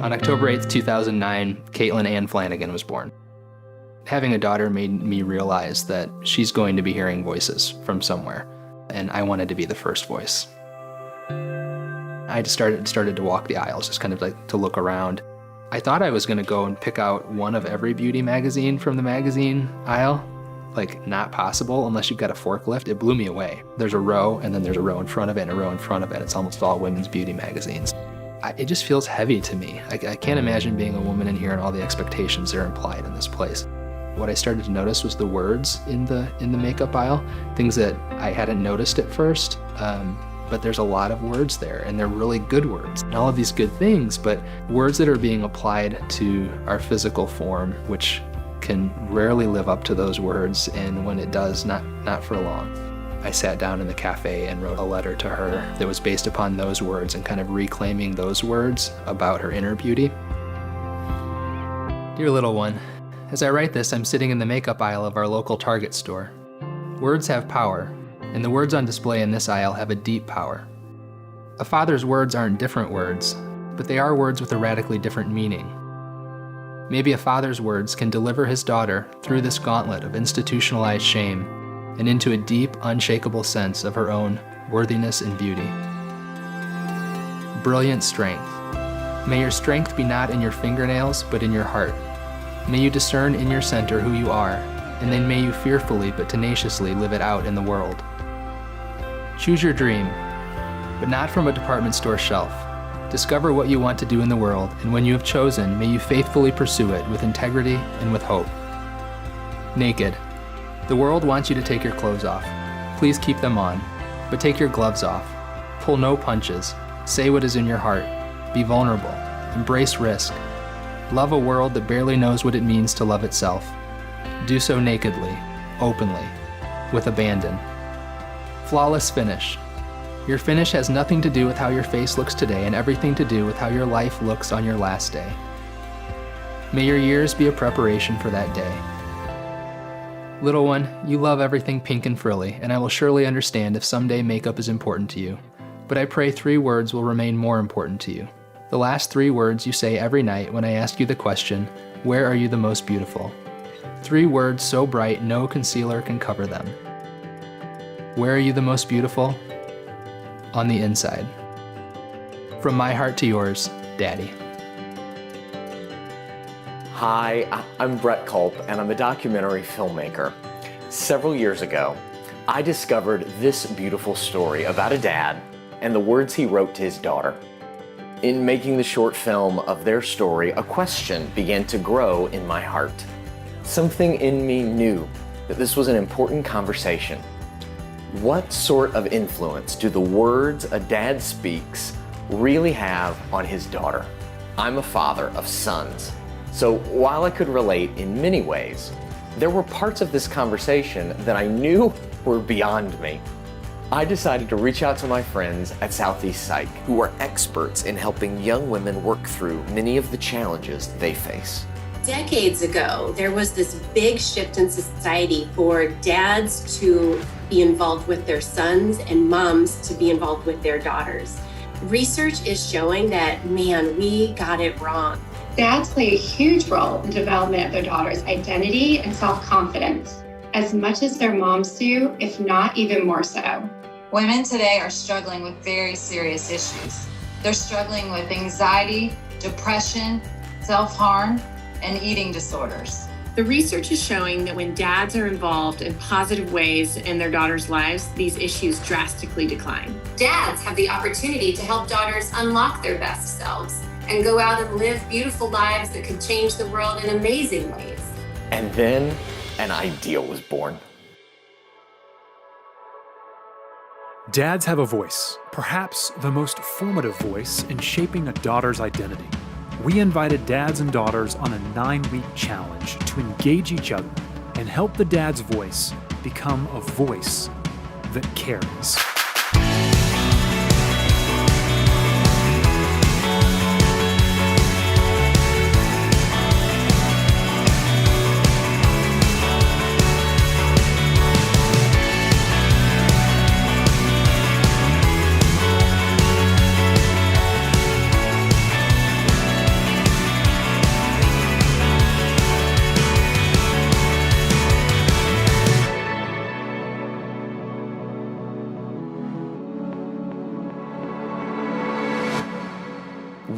On October 8th, 2009, Caitlin Ann Flanagan was born. Having a daughter made me realize that she's going to be hearing voices from somewhere, and I wanted to be the first voice. I just started to walk the aisles, just kind of like to look around. I thought I was going to go and pick out one of every beauty magazine from the magazine aisle. Like, not possible unless you've got a forklift. It blew me away. There's a row, and then there's a row in front of it, and a row in front of it. It's almost all women's beauty magazines. It just feels heavy to me. I can't imagine being a woman in here and all the expectations that are implied in this place. What I started to notice was the words in the makeup aisle, things that I hadn't noticed at first. But there's a lot of words there, and they're really good words. And all of these good things, but words that are being applied to our physical form, which can rarely live up to those words, and when it does, not for long. I sat down in the cafe and wrote a letter to her that was based upon those words and kind of reclaiming those words about her inner beauty. Dear little one, as I write this, I'm sitting in the makeup aisle of our local Target store. Words have power, and the words on display in this aisle have a deep power. A father's words aren't different words, but they are words with a radically different meaning. Maybe a father's words can deliver his daughter through this gauntlet of institutionalized shame and into a deep, unshakable sense of her own worthiness and beauty. Brilliant strength. May your strength be not in your fingernails, but in your heart. May you discern in your center who you are, and then may you fearfully but tenaciously live it out in the world. Choose your dream, but not from a department store shelf. Discover what you want to do in the world, and when you have chosen, may you faithfully pursue it with integrity and with hope. Naked. The world wants you to take your clothes off. Please keep them on, but take your gloves off. Pull no punches. Say what is in your heart. Be vulnerable. Embrace risk. Love a world that barely knows what it means to love itself. Do so nakedly, openly, with abandon. Flawless finish. Your finish has nothing to do with how your face looks today and everything to do with how your life looks on your last day. May your years be a preparation for that day. Little one, you love everything pink and frilly, and I will surely understand if someday makeup is important to you. But I pray 3 words will remain more important to you. The last 3 words you say every night when I ask you the question, where are you the most beautiful? 3 words so bright no concealer can cover them. Where are you the most beautiful? On the inside. From my heart to yours, Daddy. Hi, I'm Brett Culp, and I'm a documentary filmmaker. Several years ago, I discovered this beautiful story about a dad and the words he wrote to his daughter. In making the short film of their story, a question began to grow in my heart. Something in me knew that this was an important conversation. What sort of influence do the words a dad speaks really have on his daughter? I'm a father of sons. So while I could relate in many ways, there were parts of this conversation that I knew were beyond me. I decided to reach out to my friends at Southeast Psych, who are experts in helping young women work through many of the challenges they face. Decades ago, there was this big shift in society for dads to be involved with their sons and moms to be involved with their daughters. Research is showing that, man, we got it wrong. Dads play a huge role in the development of their daughter's identity and self-confidence, as much as their moms do, if not even more so. Women today are struggling with very serious issues. They're struggling with anxiety, depression, self-harm, and eating disorders. The research is showing that when dads are involved in positive ways in their daughters' lives, these issues drastically decline. Dads have the opportunity to help daughters unlock their best selves and go out and live beautiful lives that could change the world in amazing ways. And then an ideal was born. Dads have a voice, perhaps the most formative voice in shaping a daughter's identity. We invited dads and daughters on a 9-week challenge to engage each other and help the dad's voice become a voice that carries.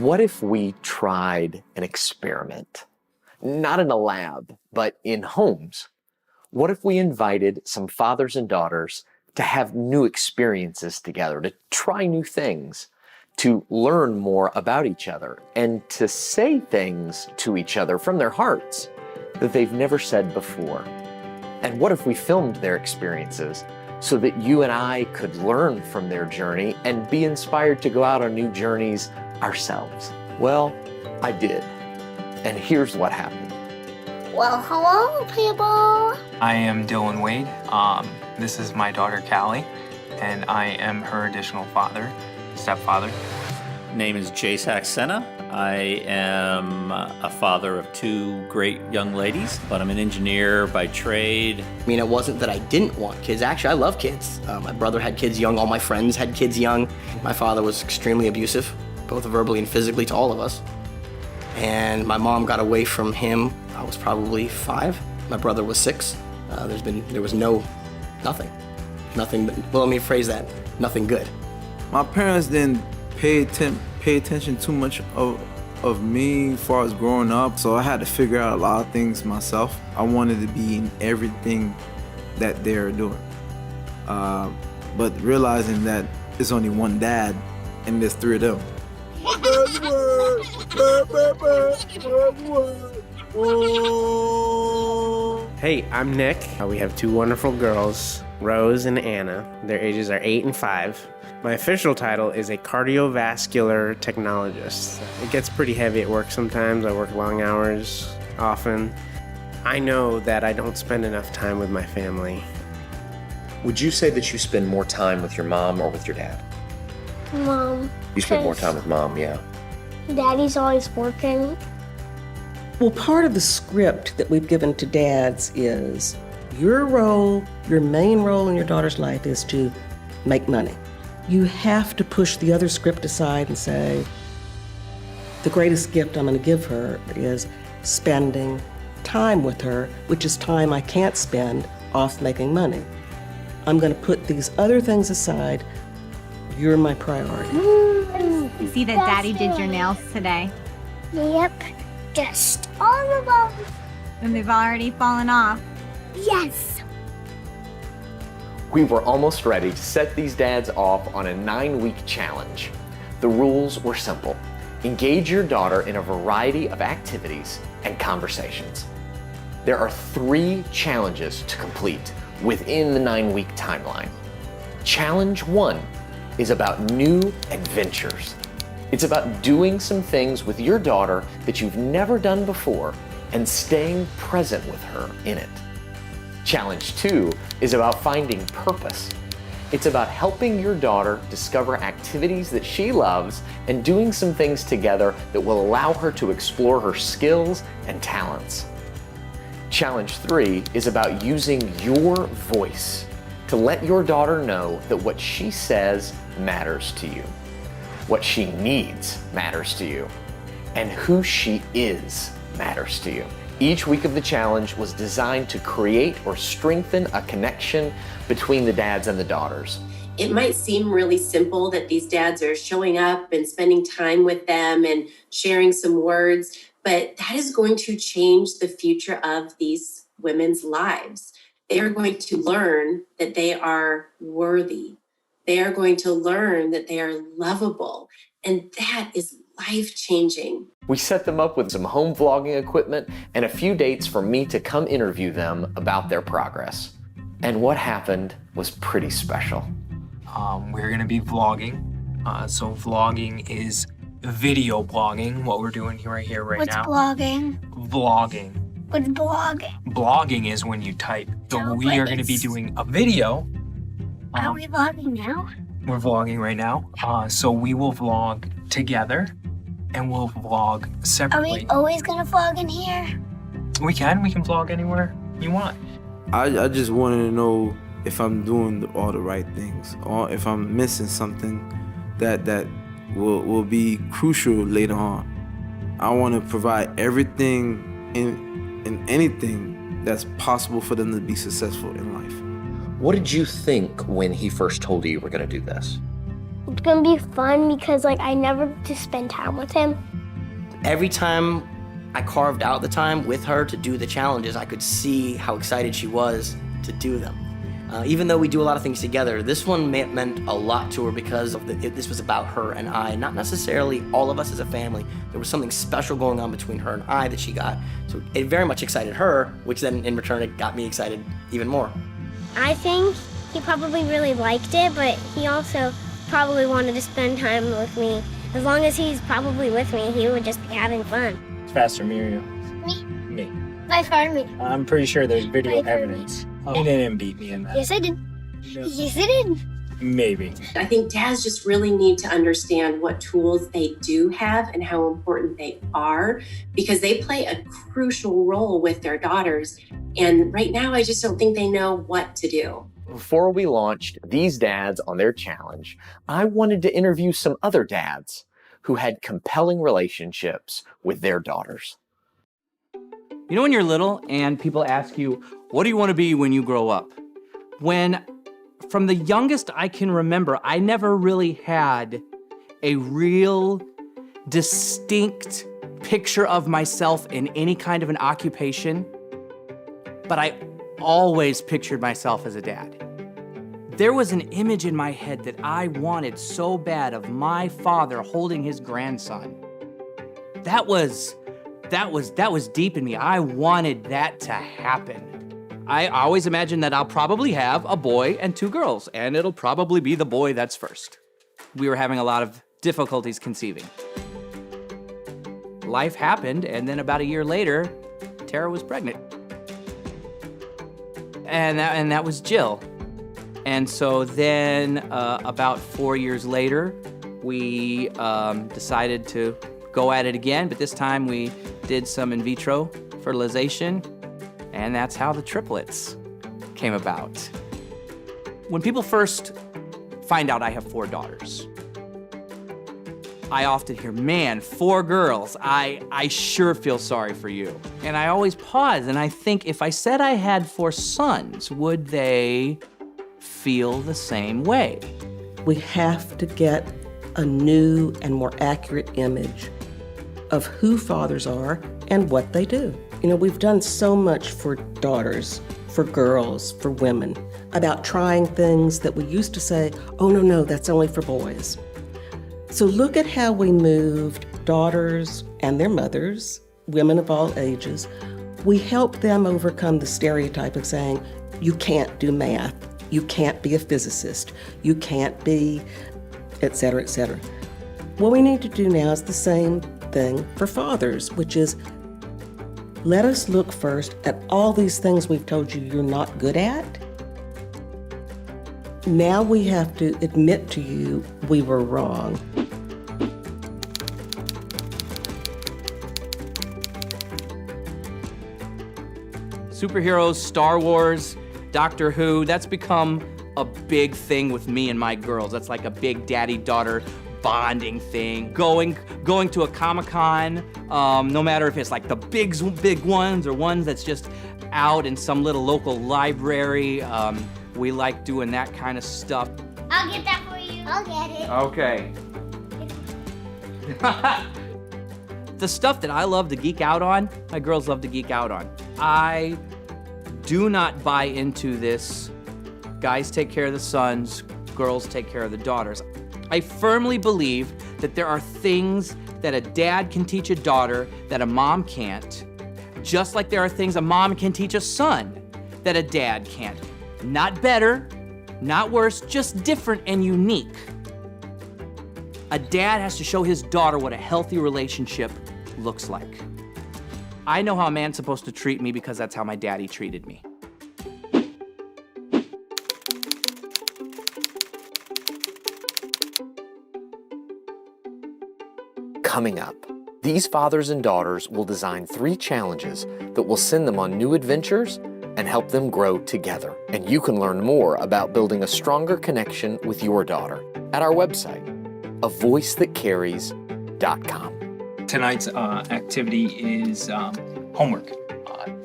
What if we tried an experiment? Not in a lab, but in homes. What if we invited some fathers and daughters to have new experiences together, to try new things, to learn more about each other, and to say things to each other from their hearts that they've never said before? And what if we filmed their experiences so that you and I could learn from their journey and be inspired to go out on new journeys ourselves? Well, I did. And here's what happened. Well, hello, people. I am Dylan Wade. This is my daughter, Callie, and I am her additional stepfather. Name is Jay Saxena. I am a father of two great young ladies, but I'm an engineer by trade. I mean, it wasn't that I didn't want kids. Actually, I love kids. My brother had kids young. All my friends had kids young. My father was extremely abusive, both verbally and physically, to all of us. And my mom got away from him. I was probably 5. My brother was 6. There was nothing. Well, let me phrase that. Nothing good. My parents didn't pay attention too much of me as far as growing up, so I had to figure out a lot of things myself. I wanted to be in everything that they're doing. But realizing that it's only one dad and there's 3 of them. Hey, I'm Nick. We have 2 wonderful girls, Rose and Anna. Their ages are 8 and 5. My official title is a cardiovascular technologist. It gets pretty heavy at work sometimes. I work long hours often. I know that I don't spend enough time with my family. Would you say that you spend more time with your mom or with your dad? Mom. You spend more time with mom, yeah. Daddy's always working. Well, part of the script that we've given to dads is your main role in your daughter's life is to make money. You have to push the other script aside and say, the greatest gift I'm going to give her is spending time with her, which is time I can't spend off making money. I'm going to put these other things aside. You're my priority. I see that Daddy did your nails today. Yep, just all of them. And they've already fallen off. Yes. We were almost ready to set these dads off on a 9-week challenge. The rules were simple. Engage your daughter in a variety of activities and conversations. There are 3 challenges to complete within the 9-week timeline. Challenge 1 is about new adventures. It's about doing some things with your daughter that you've never done before and staying present with her in it. Challenge 2 is about finding purpose. It's about helping your daughter discover activities that she loves and doing some things together that will allow her to explore her skills and talents. Challenge 3 is about using your voice to let your daughter know that what she says matters to you, what she needs matters to you, and who she is matters to you. Each week of the challenge was designed to create or strengthen a connection between the dads and the daughters. It might seem really simple that these dads are showing up and spending time with them and sharing some words, but that is going to change the future of these women's lives. They are going to learn that they are worthy. They are going to learn that they are lovable, and that is life-changing. We set them up with some home vlogging equipment and a few dates for me to come interview them about their progress. And what happened was pretty special. We're going to be vlogging. So vlogging is video blogging, what we're doing right now. What's blogging? Vlogging. What's blogging? Blogging is when you type. So we are going to be doing a video. Are we vlogging now? We're vlogging right now. So we will vlog together and we'll vlog Are separately. we always gonna vlog in here? We can vlog anywhere you want. I just wanted to know if I'm doing all the right things or if I'm missing something that will be crucial later on. I want to provide everything in anything that's possible for them to be successful in life. What did you think when he first told you were going to do this? it's gonna be fun because like I never get to spend time with him. Every time I carved out the time with her to do the challenges, I could see how excited she was to do them. Even though we do a lot of things together, this one meant a lot to her because this was about her and I, not necessarily all of us as a family. There was something special going on between her and I that she got. So it very much excited her, which then in return it got me excited even more. I think he probably really liked it, but he also probably wanted to spend time with me. As long as he's probably with me, he would just be having fun. It's faster, me or you? Me. By far me. I'm pretty sure there's video By far evidence. You didn't beat me in that. Yes, I did. No. Yes, I did. Maybe. I think dads just really need to understand what tools they do have and how important they are, because they play a crucial role with their daughters. And right now, I just don't think they know what to do. Before we launched these dads on their challenge, I wanted to interview some other dads who had compelling relationships with their daughters. You know when you're little and people ask you, what do you want to be when you grow up? From the youngest I can remember, I never really had a real distinct picture of myself in any kind of an occupation, but I always pictured myself as a dad. There was an image in my head that I wanted so bad of my father holding his grandson. That was deep in me. I wanted that to happen. I always imagine that I'll probably have a boy and 2 girls, and it'll probably be the boy that's first. We were having a lot of difficulties conceiving. Life happened, and then about a year later, Tara was pregnant. And that was Jill. And so then about 4 years later, we decided to go at it again, but this time we did some in vitro fertilization, and that's how the triplets came about. When people first find out I have 4 daughters, I often hear, man, 4 girls, I sure feel sorry for you. And I always pause and I think, if I said I had 4 sons, would they feel the same way? We have to get a new and more accurate image of who fathers are and what they do. You know, we've done so much for daughters, for girls, for women, about trying things that we used to say, oh, no, that's only for boys. So look at how we moved daughters and their mothers, women of all ages. We helped them overcome the stereotype of saying, you can't do math, you can't be a physicist, you can't be, et cetera, et cetera. What we need to do now is the same thing for fathers, which is let us look first at all these things we've told you you're not good at. Now we have to admit to you we were wrong. Superheroes, Star Wars, Doctor Who, that's become a big thing with me and my girls. That's like a big daddy-daughter bonding thing. Going to a Comic-Con, no matter if it's like the big ones or ones that's just out in some little local library. We like doing that kind of stuff. I'll get that for you. I'll get it. Okay. The stuff that I love to geek out on, my girls love to geek out on. I do not buy into this, guys take care of the sons, girls take care of the daughters. I firmly believe that there are things that a dad can teach a daughter that a mom can't, just like there are things a mom can teach a son that a dad can't. Not better, not worse, just different and unique. A dad has to show his daughter what a healthy relationship looks like. I know how a man's supposed to treat me because that's how my daddy treated me. Coming up, these fathers and daughters will design 3 challenges that will send them on new adventures and help them grow together. And you can learn more about building a stronger connection with your daughter at our website, avoicethatcarries.com. Tonight's activity is homework.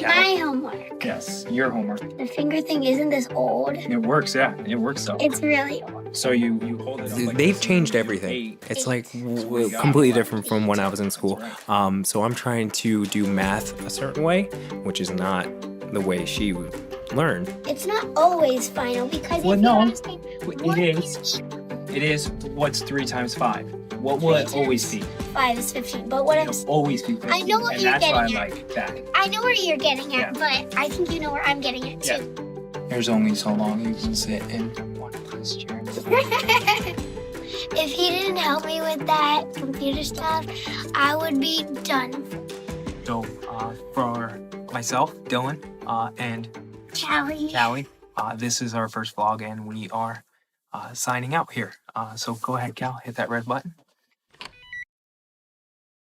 My homework. Yes, your homework. The finger thing, isn't this old? It works, yeah. It works though. It's really old. So you hold it up like They've this. changed everything. It's like completely different from when I was in school. So I'm trying to do math a certain way, which is not the way she would learn. It's not always final because Well, if no. you're asking what It is. What's 3 times 5? What will it always be? 5 is 15, but what I'm It'll always be 15. I know what and you're that's why getting I at. like that. I know where you're getting Yeah. at, but I think you know where I'm getting at Yeah. too. There's only so long you can sit in one posture. If he didn't help me with that computer stuff, I would be done. So for myself, Dylan, and Callie. this is our first vlog, and we are signing out here. So go ahead, Cal, hit that red button.